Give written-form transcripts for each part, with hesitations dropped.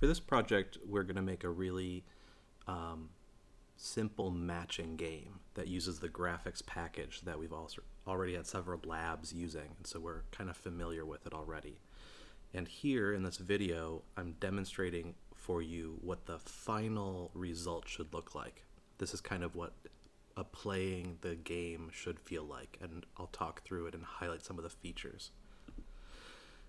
For this project, we're going to make a really simple matching game that uses the graphics package that we've also already had several labs using, and so we're kind of familiar with it already. And here in this video, I'm demonstrating for you what the final result should look like. This is kind of what playing the game should feel like, and I'll talk through it and highlight some of the features.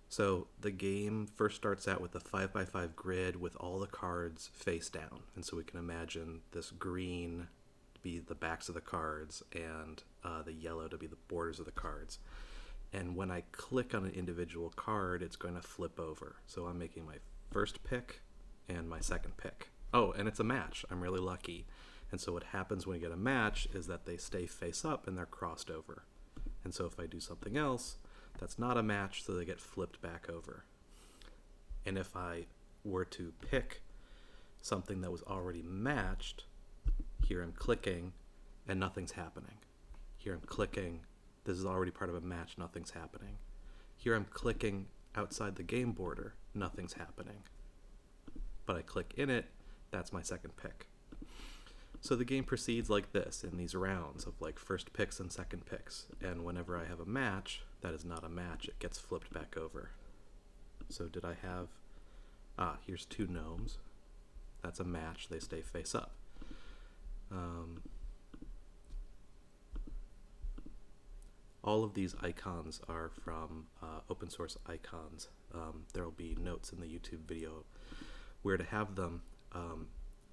So the game first starts out with a 5x5 grid with all the cards face down, and so we can imagine this green to be the backs of the cards and the yellow to be the borders of the cards. And when I click on an individual card, it's going to flip over. So I'm making my first pick and my second pick. Oh, and it's a match. I'm really lucky. And so what happens when you get a match is that they stay face up and they're crossed over. And so if I do something else, that's not a match, so they get flipped back over. And if I were to pick something that was already matched, here I'm clicking and nothing's happening. Here I'm clicking, this is already part of a match, nothing's happening. Here I'm clicking outside the game border, nothing's happening. But I click in it, that's my second pick. So the game proceeds like this in these rounds of like first picks and second picks. And whenever I have a match, that is not a match, it gets flipped back over. So did I have, here's two gnomes. That's a match, they stay face up. All of these icons are from open source icons. There will be notes in the YouTube video where to have them.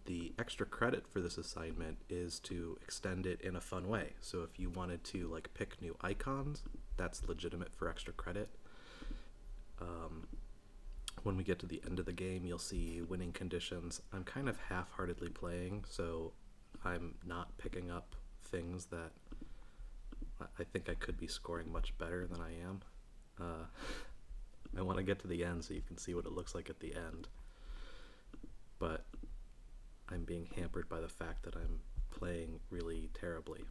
The extra credit for this assignment is to extend it in a fun way. So if you wanted to like pick new icons, that's legitimate for extra credit. When we get to the end of the game, you'll see winning conditions. I'm kind of half-heartedly playing, so I'm not picking up things that I think I could be scoring much better than I am. I want to get to the end so you can see what it looks like at the end. But I'm being hampered by the fact that I'm playing really terribly.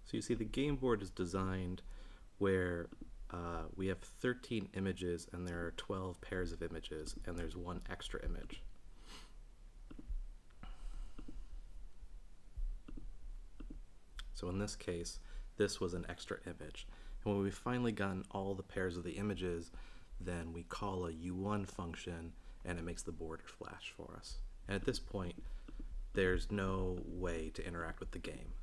So you see the game board is designed where we have 13 images and there are 12 pairs of images and there's one extra image. So in this case, this was an extra image. And when we've finally gotten all the pairs of the images, then we call a U1 function and it makes the border flash for us. And at this point, there's no way to interact with the game.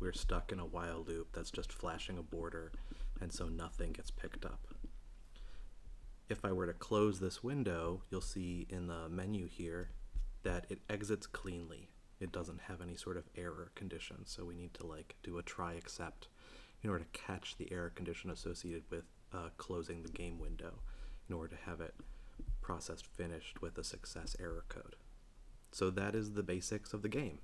We're stuck in a while loop that's just flashing a border, and so nothing gets picked up. If I were to close this window, you'll see in the menu here that it exits cleanly. It doesn't have any sort of error condition, so we need to like do a try except in order to catch the error condition associated with closing the game window in order to have it processed finished with a success error code. So that is the basics of the game.